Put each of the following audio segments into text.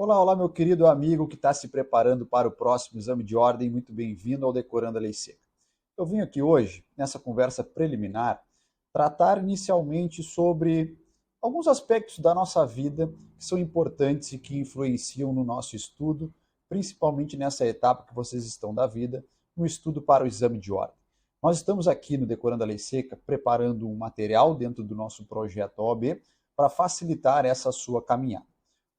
Olá, olá, meu querido amigo que está se preparando para o próximo exame de ordem. Muito bem-vindo ao Decorando a Lei Seca. Eu vim aqui hoje, nessa conversa preliminar, tratar inicialmente sobre alguns aspectos da nossa vida que são importantes e que influenciam no nosso estudo, principalmente nessa etapa que vocês estão da vida, no estudo para o exame de ordem. Nós estamos aqui no Decorando a Lei Seca preparando um material dentro do nosso projeto OAB para facilitar essa sua caminhada.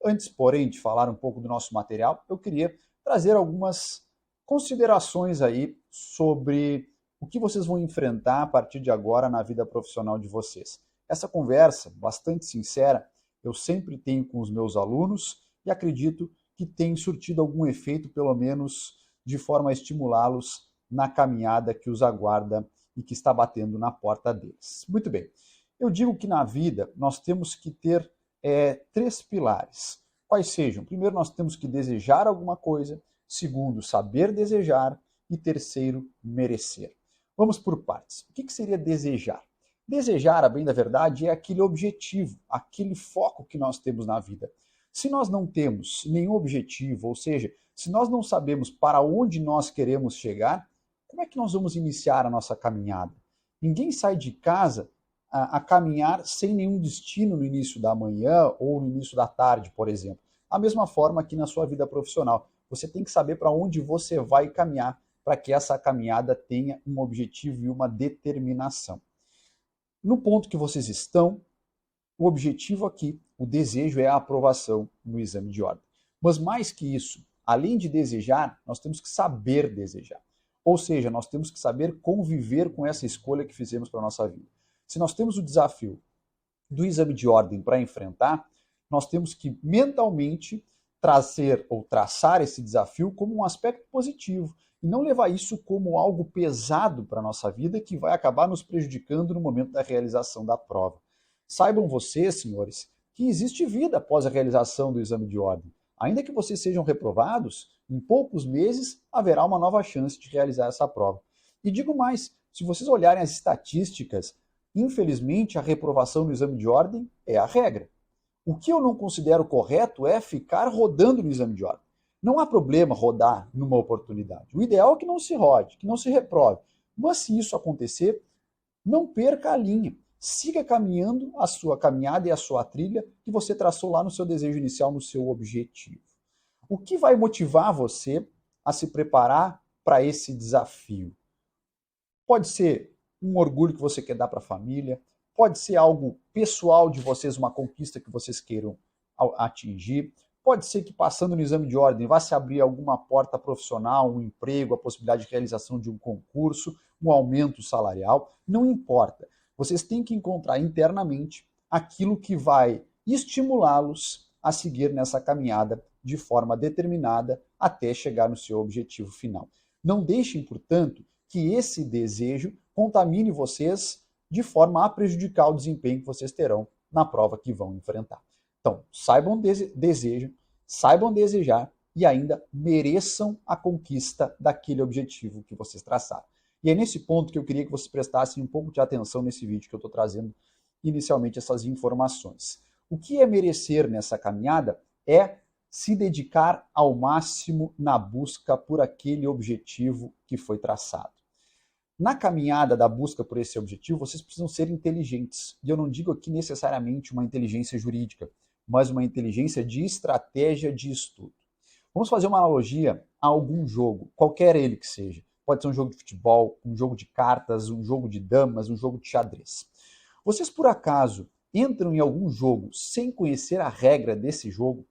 Antes, porém, de falar um pouco do nosso material, eu queria trazer algumas considerações aí sobre o que vocês vão enfrentar a partir de agora na vida profissional de vocês. Essa conversa, bastante sincera, eu sempre tenho com os meus alunos e acredito que tem surtido algum efeito, pelo menos de forma a estimulá-los na caminhada que os aguarda e que está batendo na porta deles. Muito bem, eu digo que na vida nós temos que ter três pilares. Quais sejam? Primeiro, nós temos que desejar alguma coisa. Segundo, saber desejar. E terceiro, merecer. Vamos por partes. O que seria desejar? Desejar, a bem da verdade, é aquele objetivo, aquele foco que nós temos na vida. Se nós não temos nenhum objetivo, ou seja, se nós não sabemos para onde nós queremos chegar, como é que nós vamos iniciar a nossa caminhada? Ninguém sai de casa a caminhar sem nenhum destino no início da manhã ou no início da tarde, por exemplo. A mesma forma aqui na sua vida profissional. Você tem que saber para onde você vai caminhar para que essa caminhada tenha um objetivo e uma determinação. No ponto que vocês estão, o objetivo aqui, o desejo é a aprovação no exame de ordem. Mas mais que isso, além de desejar, nós temos que saber desejar. Ou seja, nós temos que saber conviver com essa escolha que fizemos para a nossa vida. Se nós temos o desafio do exame de ordem para enfrentar, nós temos que mentalmente trazer ou traçar esse desafio como um aspecto positivo e não levar isso como algo pesado para a nossa vida que vai acabar nos prejudicando no momento da realização da prova. Saibam vocês, senhores, que existe vida após a realização do exame de ordem. Ainda que vocês sejam reprovados, em poucos meses haverá uma nova chance de realizar essa prova. E digo mais, se vocês olharem as estatísticas, infelizmente, a reprovação no exame de ordem é a regra. O que eu não considero correto é ficar rodando no exame de ordem. Não há problema rodar numa oportunidade. O ideal é que não se rode, que não se reprove. Mas se isso acontecer, não perca a linha. Siga caminhando a sua caminhada e a sua trilha que você traçou lá no seu desejo inicial, no seu objetivo. O que vai motivar você a se preparar para esse desafio? Pode ser um orgulho que você quer dar para a família, pode ser algo pessoal de vocês, uma conquista que vocês queiram atingir, pode ser que passando no exame de ordem vá se abrir alguma porta profissional, um emprego, a possibilidade de realização de um concurso, um aumento salarial, não importa. Vocês têm que encontrar internamente aquilo que vai estimulá-los a seguir nessa caminhada de forma determinada até chegar no seu objetivo final. Não deixem, portanto, que esse desejo contamine vocês de forma a prejudicar o desempenho que vocês terão na prova que vão enfrentar. Então, saibam saibam desejar e ainda mereçam a conquista daquele objetivo que vocês traçaram. E é nesse ponto que eu queria que vocês prestassem um pouco de atenção nesse vídeo que eu estou trazendo inicialmente essas informações. O que é merecer nessa caminhada é se dedicar ao máximo na busca por aquele objetivo que foi traçado. Na caminhada da busca por esse objetivo, vocês precisam ser inteligentes. E eu não digo aqui necessariamente uma inteligência jurídica, mas uma inteligência de estratégia de estudo. Vamos fazer uma analogia a algum jogo, qualquer ele que seja. Pode ser um jogo de futebol, um jogo de cartas, um jogo de damas, um jogo de xadrez. Vocês, por acaso, entram em algum jogo sem conhecer a regra desse jogo?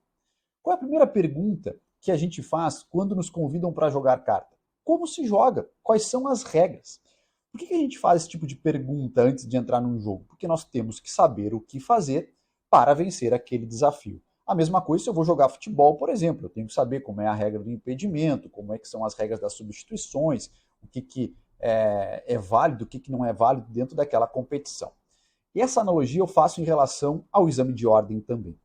Qual é a primeira pergunta que a gente faz quando nos convidam para jogar carta? Como se joga? Quais são as regras? Por que a gente faz esse tipo de pergunta antes de entrar num jogo? Porque nós temos que saber o que fazer para vencer aquele desafio. A mesma coisa se eu vou jogar futebol, por exemplo. Eu tenho que saber como é a regra do impedimento, como é que são as regras das substituições, o que é válido, o que não é válido dentro daquela competição. E essa analogia eu faço em relação ao exame de ordem também.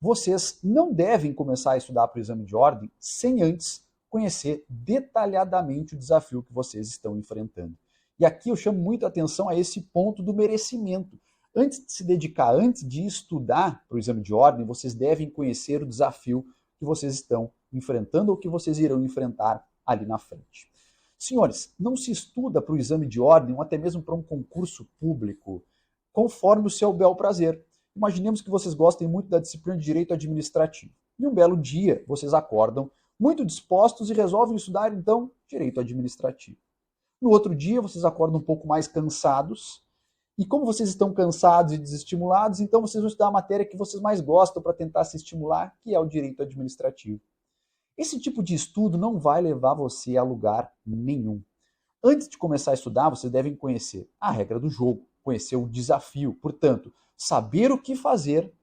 Vocês não devem começar a estudar para o exame de ordem sem antes conhecer detalhadamente o desafio que vocês estão enfrentando. E aqui eu chamo muito a atenção a esse ponto do merecimento. Antes de se dedicar, antes de estudar para o exame de ordem, vocês devem conhecer o desafio que vocês estão enfrentando ou que vocês irão enfrentar ali na frente. Senhores, não se estuda para o exame de ordem ou até mesmo para um concurso público conforme o seu bel prazer. Imaginemos que vocês gostem muito da disciplina de direito administrativo. E um belo dia vocês acordam muito dispostos e resolvem estudar, então, direito administrativo. No outro dia vocês acordam um pouco mais cansados. E como vocês estão cansados e desestimulados, então vocês vão estudar a matéria que vocês mais gostam para tentar se estimular, que é o direito administrativo. Esse tipo de estudo não vai levar você a lugar nenhum. Antes de começar a estudar, vocês devem conhecer a regra do jogo, conhecer o desafio, portanto, saber o que fazer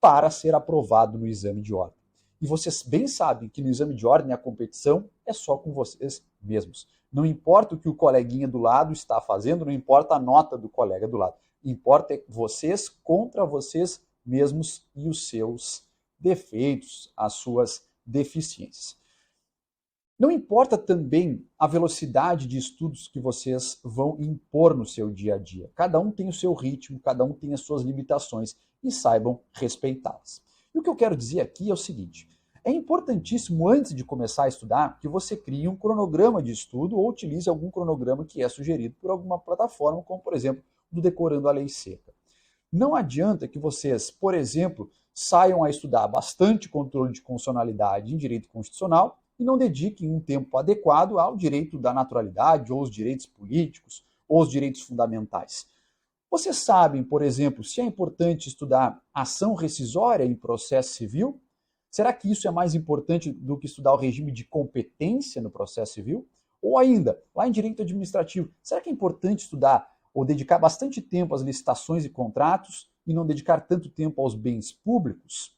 para ser aprovado no exame de ordem. E vocês bem sabem que no exame de ordem a competição é só com vocês mesmos. Não importa o que o coleguinha do lado está fazendo, não importa a nota do colega do lado. Importa é vocês contra vocês mesmos e os seus defeitos, as suas deficiências. Não importa também a velocidade de estudos que vocês vão impor no seu dia a dia. Cada um tem o seu ritmo, cada um tem as suas limitações e saibam respeitá-las. E o que eu quero dizer aqui é o seguinte: é importantíssimo, antes de começar a estudar, que você crie um cronograma de estudo ou utilize algum cronograma que é sugerido por alguma plataforma, como, por exemplo, do Decorando a Lei Seca. Não adianta que vocês, por exemplo, saiam a estudar bastante controle de constitucionalidade em direito constitucional e não dediquem um tempo adequado ao direito da naturalidade, ou os direitos políticos, ou os direitos fundamentais. Vocês sabem, por exemplo, se é importante estudar ação rescisória em processo civil? Será que isso é mais importante do que estudar o regime de competência no processo civil? Ou ainda, lá em direito administrativo, será que é importante estudar ou dedicar bastante tempo às licitações e contratos e não dedicar tanto tempo aos bens públicos?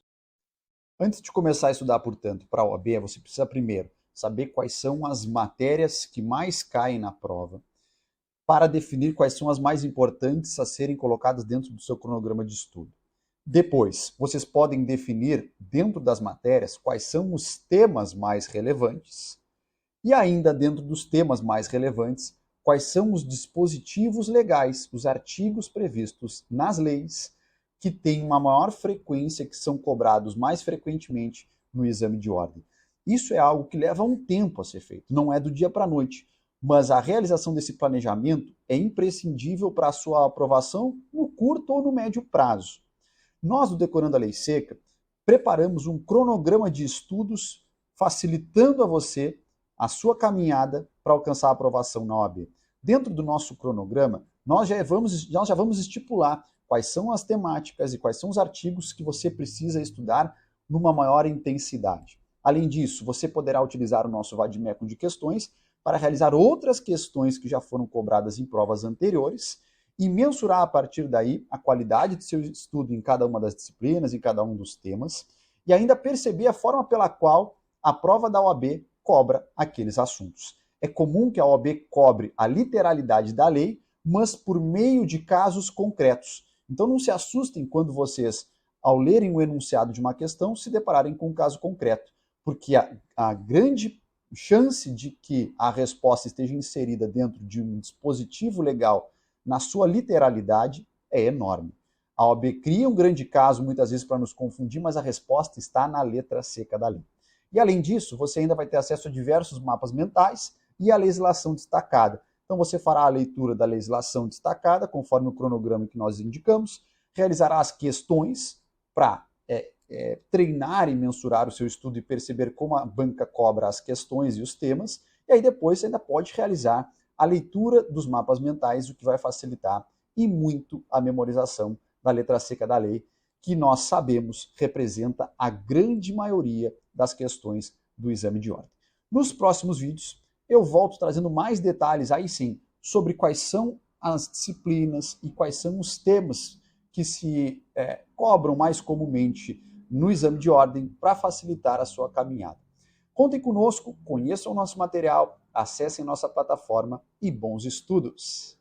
Antes de começar a estudar, portanto, para a OAB, você precisa primeiro saber quais são as matérias que mais caem na prova, para definir quais são as mais importantes a serem colocadas dentro do seu cronograma de estudo. Depois, vocês podem definir dentro das matérias quais são os temas mais relevantes e ainda dentro dos temas mais relevantes, quais são os dispositivos legais, os artigos previstos nas leis que têm uma maior frequência, que são cobrados mais frequentemente no exame de ordem. Isso é algo que leva um tempo a ser feito, não é do dia para a noite, mas a realização desse planejamento é imprescindível para a sua aprovação no curto ou no médio prazo. Nós, do Decorando a Lei Seca, preparamos um cronograma de estudos facilitando a você a sua caminhada para alcançar a aprovação na OAB. Dentro do nosso cronograma, nós já vamos estipular quais são as temáticas e quais são os artigos que você precisa estudar numa maior intensidade. Além disso, você poderá utilizar o nosso vade-mecum de questões para realizar outras questões que já foram cobradas em provas anteriores e mensurar a partir daí a qualidade do seu estudo em cada uma das disciplinas, em cada um dos temas, e ainda perceber a forma pela qual a prova da OAB cobra aqueles assuntos. É comum que a OAB cobre a literalidade da lei, mas por meio de casos concretos. Então não se assustem quando vocês, ao lerem o enunciado de uma questão, se depararem com um caso concreto, porque a grande chance de que a resposta esteja inserida dentro de um dispositivo legal na sua literalidade é enorme. A OAB cria um grande caso, muitas vezes, para nos confundir, mas a resposta está na letra seca da lei. E, além disso, você ainda vai ter acesso a diversos mapas mentais e a legislação destacada. Então, você fará a leitura da legislação destacada, conforme o cronograma que nós indicamos, realizará as questões para treinar e mensurar o seu estudo e perceber como a banca cobra as questões e os temas, e aí depois você ainda pode realizar a leitura dos mapas mentais, o que vai facilitar e muito a memorização da letra seca da lei, que nós sabemos representa a grande maioria das questões do exame de ordem. Nos próximos vídeos, eu volto trazendo mais detalhes, aí sim, sobre quais são as disciplinas e quais são os temas que se cobram mais comumente no exame de ordem para facilitar a sua caminhada. Contem conosco, conheçam o nosso material, acessem nossa plataforma e bons estudos!